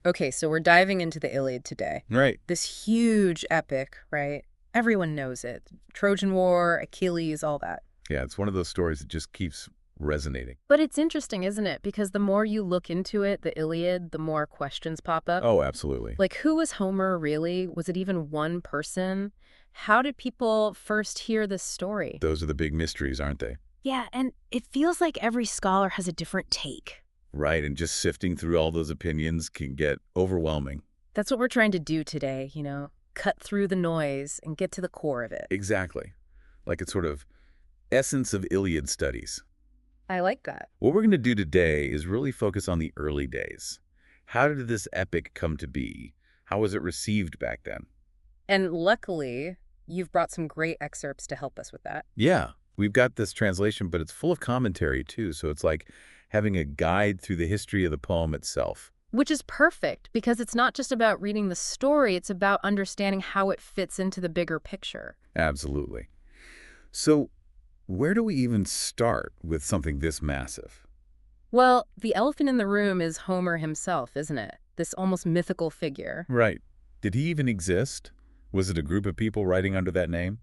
Okay, so we're diving into the Iliad today. Right. This huge epic, right? Everyone knows it. Trojan War, Achilles, all that. Yeah, it's one of those stories that just keeps resonating. But it's interesting, isn't it? Because the more you look into it, the Iliad, the more questions pop up. Oh, absolutely. Like, who was Homer really? Was it even one person? How did people first hear this story? Those are the big mysteries, aren't they? Yeah, and it feels like every scholar has a different take. Right, and just sifting through all those opinions can get overwhelming. That's what we're trying to do today, cut through the noise and get to the core of it. Exactly. Like it's sort of essence of Iliad studies. I like that. What we're going to do today is really focus on the early days. How did this epic come to be? How was it received back then? And luckily, you've brought some great excerpts to help us with that. Yeah, we've got this translation, but it's full of commentary too, so it's like having a guide through the history of the poem itself. Which is perfect, because it's not just about reading the story, it's about understanding how it fits into the bigger picture. Absolutely. So, where do we even start with something this massive? Well, the elephant in the room is Homer himself, isn't it? This almost mythical figure. Right. Did he even exist? Was it a group of people writing under that name?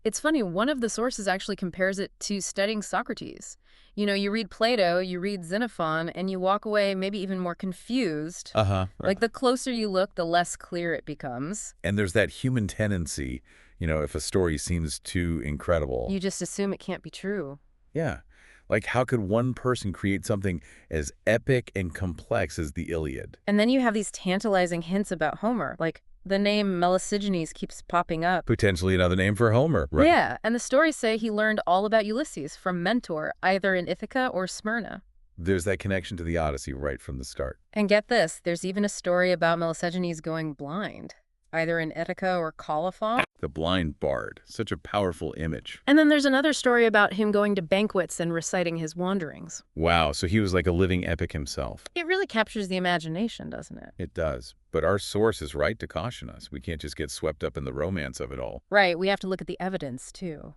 It's funny, one of the sources actually compares it to studying Socrates. You read Plato, you read Xenophon, and you walk away maybe even more confused. Uh-huh. Like, the closer you look, the less clear it becomes. And there's that human tendency, if a story seems too incredible. You just assume it can't be true. Yeah. Like, how could one person create something as epic and complex as the Iliad? And then you have these tantalizing hints about Homer, like the name Melesigenes keeps popping up. Potentially another name for Homer. Right. Yeah, and the stories say he learned all about Ulysses from Mentor, either in Ithaca or Smyrna. There's that connection to the Odyssey right from the start. And get this, there's even a story about Melesigenes going blind, either in Ithaca or Colophon. The blind bard. Such a powerful image. And then there's another story about him going to banquets and reciting his wanderings. Wow, so he was like a living epic himself. It really captures the imagination, doesn't it? It does. But our source is right to caution us. We can't just get swept up in the romance of it all. Right, we have to look at the evidence, too.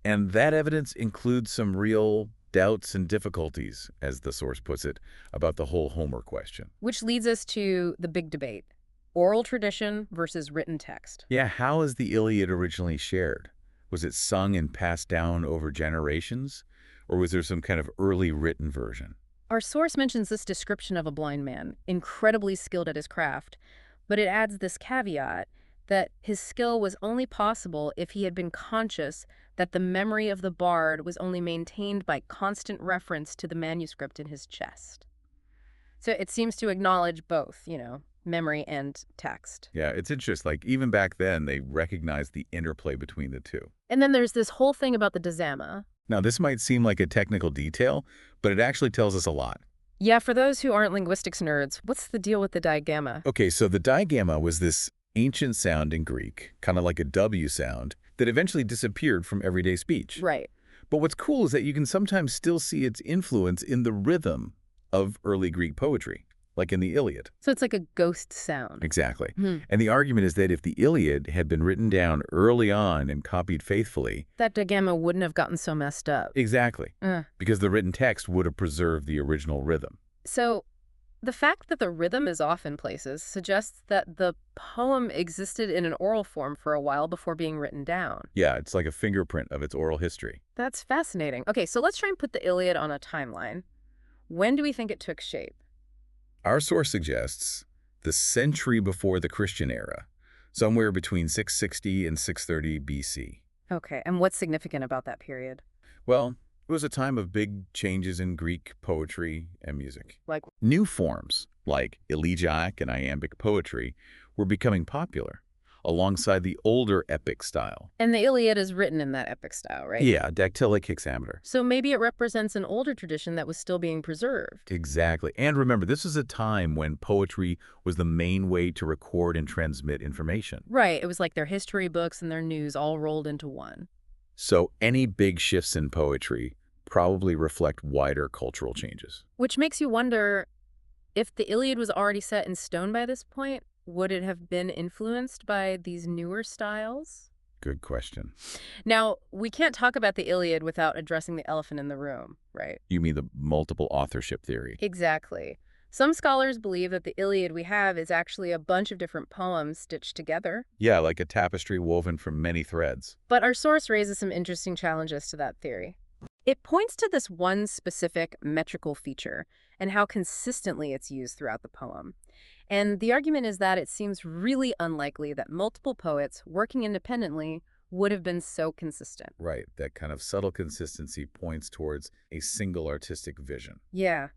And that evidence includes some real doubts and difficulties, as the source puts it, about the whole Homer question. Which leads us to the big debate. Oral tradition versus written text. Yeah, how is the Iliad originally shared? Was it sung and passed down over generations? Or was there some kind of early written version? Our source mentions this description of a blind man, incredibly skilled at his craft, but it adds this caveat that his skill was only possible if he had been conscious that the memory of the bard was only maintained by constant reference to the manuscript in his chest. So it seems to acknowledge both, memory and text. Yeah, it's interesting. Like, even back then, they recognized the interplay between the two. And then there's this whole thing about the digamma. Now, this might seem like a technical detail, but it actually tells us a lot. Yeah, for those who aren't linguistics nerds, what's the deal with the digamma? Okay, so the digamma was this ancient sound in Greek, kind of like a W sound, that eventually disappeared from everyday speech. Right. But what's cool is that you can sometimes still see its influence in the rhythm of early Greek poetry, like in the Iliad. So it's like a ghost sound. Exactly. Hmm. And the argument is that if the Iliad had been written down early on and copied faithfully... That digamma wouldn't have gotten so messed up. Exactly. Because the written text would have preserved the original rhythm. So the fact that the rhythm is off in places suggests that the poem existed in an oral form for a while before being written down. Yeah, it's like a fingerprint of its oral history. That's fascinating. Okay, so let's try and put the Iliad on a timeline. When do we think it took shape? Our source suggests the century before the Christian era, somewhere between 660 and 630 BC. Okay, and what's significant about that period? Well, it was a time of big changes in Greek poetry and music. Like, New forms, like elegiac and iambic poetry, were becoming popular, alongside the older epic style. and the Iliad is written in that epic style, right? Yeah, dactylic hexameter. So maybe it represents an older tradition that was still being preserved. Exactly. And remember, this is a time when poetry was the main way to record and transmit information. Right, it was like their history books and their news all rolled into one. So any big shifts in poetry probably reflect wider cultural changes. Which makes you wonder, if the Iliad was already set in stone by this point, would it have been influenced by these newer styles? Good question. Now, we can't talk about the Iliad without addressing the elephant in the room, right? You mean the multiple authorship theory? Exactly. Some scholars believe that the Iliad we have is actually a bunch of different poems stitched together. Yeah, like a tapestry woven from many threads. But our source raises some interesting challenges to that theory. It points to this one specific metrical feature and how consistently it's used throughout the poem. And the argument is that it seems really unlikely that multiple poets working independently would have been so consistent. Right, that kind of subtle consistency points towards a single artistic vision. Yeah.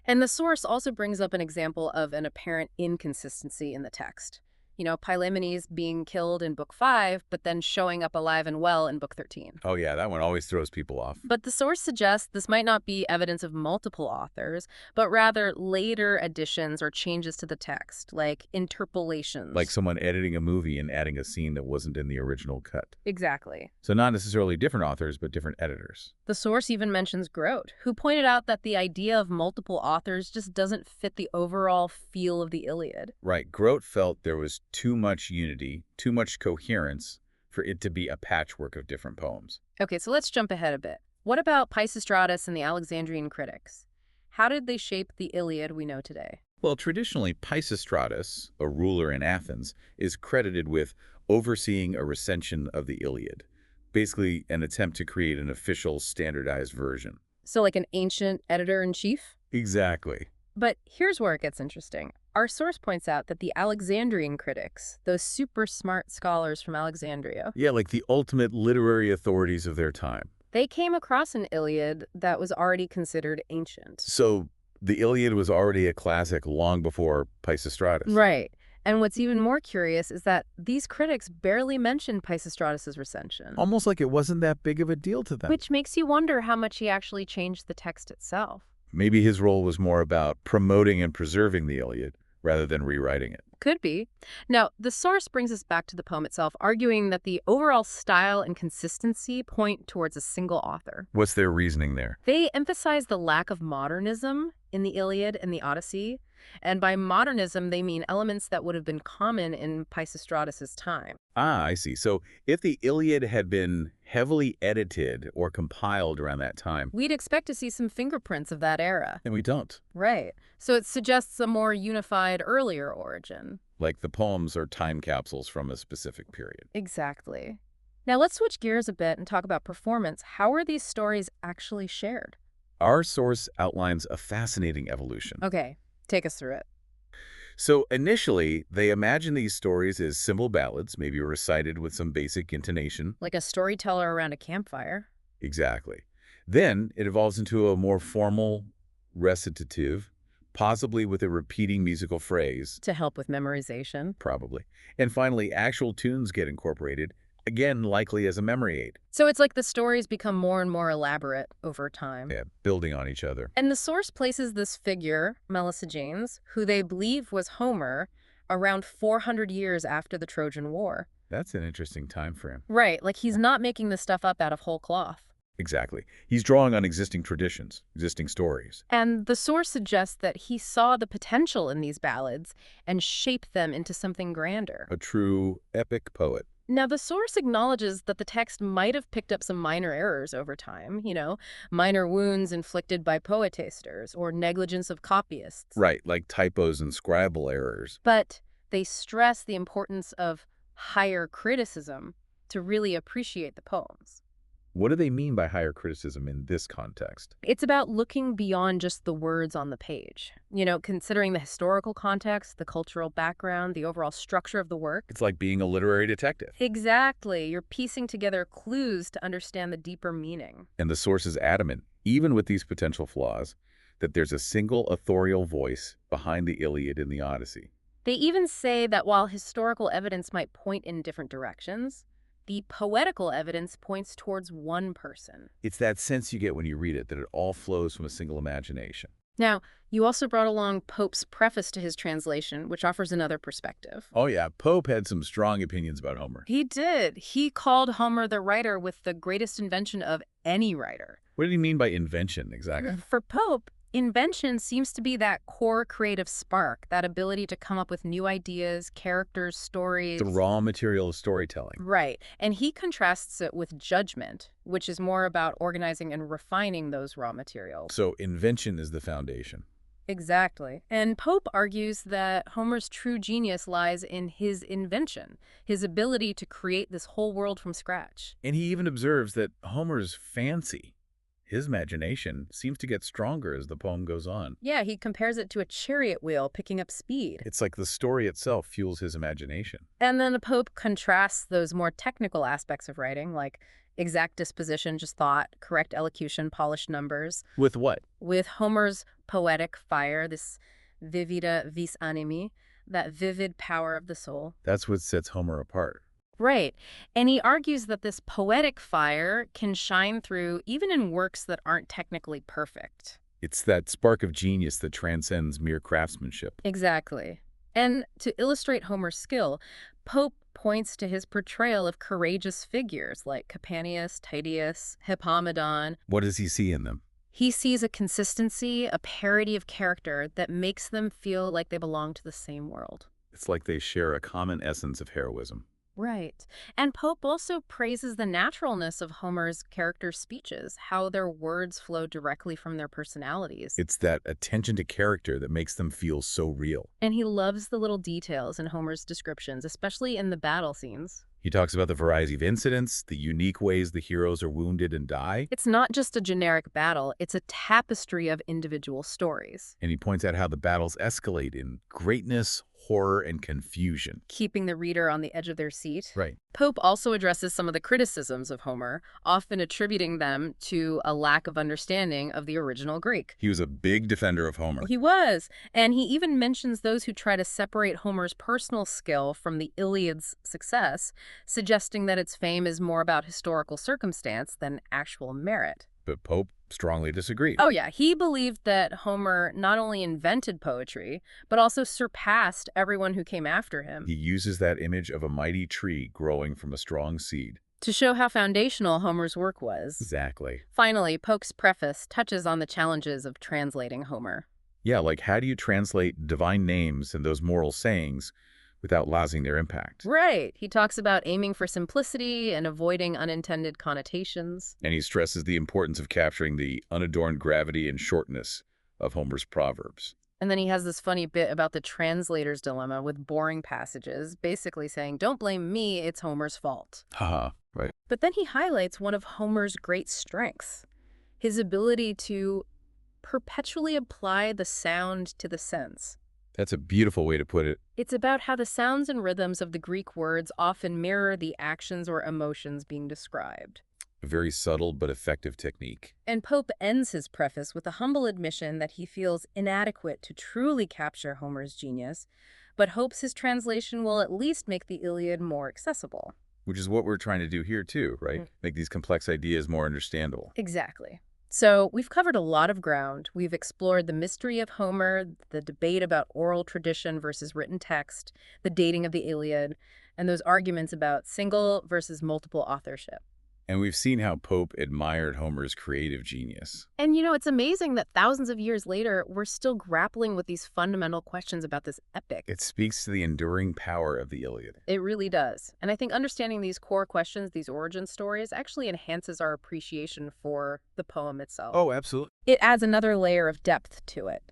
And the source also brings up an example of an apparent inconsistency in the text. Pylaemenes being killed in Book 5, but then showing up alive and well in Book 13. Oh yeah, that one always throws people off. But the source suggests this might not be evidence of multiple authors, but rather later additions or changes to the text, like Like interpolations. someone editing a movie and adding a scene that wasn't in the original cut. Exactly. So not necessarily different authors, but different editors. The source even mentions Grote, who pointed out that the idea of multiple authors just doesn't fit the overall feel of the Iliad. Right, Grote felt there was too much unity, too much coherence for it to be a patchwork of different poems. Okay, so let's jump ahead a bit. What about Pisistratus and the Alexandrian critics? How did they shape the Iliad we know today? Well, traditionally, Pisistratus, a ruler in Athens, is credited with overseeing a recension of the Iliad, basically an attempt to create an official, standardized version. So, like an ancient editor-in-chief? Exactly. But here's where it gets interesting. Our source points out that the Alexandrian critics, those super smart scholars from Alexandria, Yeah, like the ultimate literary authorities of their time. they came across an Iliad that was already considered ancient. So the Iliad was already a classic long before Pisistratus. Right. And what's even more curious is that these critics barely mention Pisistratus's recension, Almost like it wasn't that big of a deal to them. which makes you wonder how much he actually changed the text itself. Maybe his role was more about promoting and preserving the Iliad rather than rewriting it. Could be. Now, the source brings us back to the poem itself, arguing that the overall style and consistency point towards a single author. What's their reasoning there? They emphasize the lack of modernism in the Iliad and the Odyssey, and by modernism, they mean elements that would have been common in Pisistratus's time. Ah, I see. So if the Iliad had been heavily edited or compiled around that time, We'd expect to see some fingerprints of that era. then we don't. Right. So it suggests a more unified earlier origin. Like the poems are time capsules from a specific period. Exactly. Now let's switch gears a bit and talk about performance. How are these stories actually shared? Our source outlines a fascinating evolution. Okay, take us through it. So initially, they imagine these stories as simple ballads, maybe recited with some basic intonation. Like a storyteller around a campfire. Exactly. Then it evolves into a more formal recitative, possibly with a repeating musical phrase, To help with memorization. probably. And finally, actual tunes get incorporated, again, likely as a memory aid, So it's like the stories become more and more elaborate over time. yeah, building on each other. And the source places this figure, Melesigenes, who they believe was Homer, around 400 years after the Trojan War. That's an interesting time frame. Right, like he's not making this stuff up out of whole cloth. Exactly. He's drawing on existing traditions, existing stories. And the source suggests that he saw the potential in these ballads and shaped them into something grander. A true epic poet. Now, the source acknowledges that the text might have picked up some minor errors over time, minor wounds inflicted by poetasters or negligence of copyists. Right, like typos and scribal errors. But they stress the importance of higher criticism to really appreciate the poems. What do they mean by higher criticism in this context? It's about looking beyond just the words on the page, considering the historical context, the cultural background, the overall structure of the work. It's like being a literary detective. Exactly. You're piecing together clues to understand the deeper meaning. And the source is adamant, even with these potential flaws, that there's a single authorial voice behind the Iliad and the Odyssey. They even say that while historical evidence might point in different directions, the poetical evidence points towards one person. It's that sense you get when you read it, that it all flows from a single imagination. Now, you also brought along Pope's preface to his translation, which offers another perspective. Oh yeah, Pope had some strong opinions about Homer. He did. He called Homer the writer with the greatest invention of any writer. What did he mean by invention, exactly? For Pope, invention seems to be that core creative spark, that ability to come up with new ideas, characters, stories. The raw material of storytelling. Right. And he contrasts it with judgment, which is more about organizing and refining those raw materials. So invention is the foundation. Exactly. And Pope argues that Homer's true genius lies in his invention, his ability to create this whole world from scratch. And he even observes that Homer's fancy, his imagination, seems to get stronger as the poem goes on. Yeah, he compares it to a chariot wheel picking up speed. It's like the story itself fuels his imagination. And then the Pope contrasts those more technical aspects of writing, like exact disposition, just thought, correct elocution, polished numbers, With what? with Homer's poetic fire, this vivida vis animi, that vivid power of the soul. That's what sets Homer apart. Right. And he argues that this poetic fire can shine through even in works that aren't technically perfect. It's that spark of genius that transcends mere craftsmanship. Exactly. And to illustrate Homer's skill, Pope points to his portrayal of courageous figures like Capaneus, Titius, Hippomedon. What does he see in them? He sees a consistency, a parity of character that makes them feel like they belong to the same world. It's like they share a common essence of heroism. Right. And Pope also praises the naturalness of Homer's character speeches, how their words flow directly from their personalities. It's that attention to character that makes them feel so real. And he loves the little details in Homer's descriptions, especially in the battle scenes. He talks about the variety of incidents, the unique ways the heroes are wounded and die, It's not just a generic battle, it's a tapestry of individual stories, and he points out how the battles escalate in greatness, horror, and confusion. keeping the reader on the edge of their seat. Right. Pope also addresses some of the criticisms of Homer, often attributing them to a lack of understanding of the original Greek. He was a big defender of Homer. He was, and he even mentions those who try to separate Homer's personal skill from the Iliad's success, suggesting that its fame is more about historical circumstance than actual merit. But Pope strongly disagreed. Oh yeah, he believed that Homer not only invented poetry, but also surpassed everyone who came after him. He uses that image of a mighty tree growing from a strong seed. To show how foundational Homer's work was. Exactly. Finally, Pope's preface touches on the challenges of translating Homer. Yeah, like how do you translate divine names and those moral sayings without losing their impact? Right. He talks about aiming for simplicity and avoiding unintended connotations. And he stresses the importance of capturing the unadorned gravity and shortness of Homer's proverbs. And then he has this funny bit about the translator's dilemma with boring passages, basically saying, don't blame me, it's Homer's fault. Haha, right. But then he highlights one of Homer's great strengths, his ability to perpetually apply the sound to the sense. That's a beautiful way to put it. It's about how the sounds and rhythms of the Greek words often mirror the actions or emotions being described. A very subtle but effective technique. And Pope ends his preface with a humble admission that he feels inadequate to truly capture Homer's genius, but hopes his translation will at least make the Iliad more accessible. Which is what we're trying to do here too, right? Make these complex ideas more understandable. Exactly. So we've covered a lot of ground. We've explored the mystery of Homer, the debate about oral tradition versus written text, the dating of the Iliad, and those arguments about single versus multiple authorship. And we've seen how Pope admired Homer's creative genius. And it's amazing that thousands of years later, we're still grappling with these fundamental questions about this epic. It speaks to the enduring power of the Iliad. It really does. And I think understanding these core questions, these origin stories, actually enhances our appreciation for the poem itself. Oh, absolutely. It adds another layer of depth to it.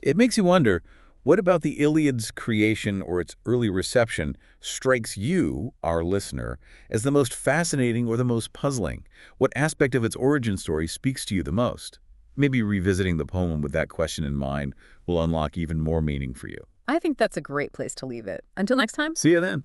It makes you wonder, what about the Iliad's creation or its early reception strikes you, our listener, as the most fascinating or the most puzzling? What aspect of its origin story speaks to you the most? Maybe revisiting the poem with that question in mind will unlock even more meaning for you. I think that's a great place to leave it. Until next time. See you then.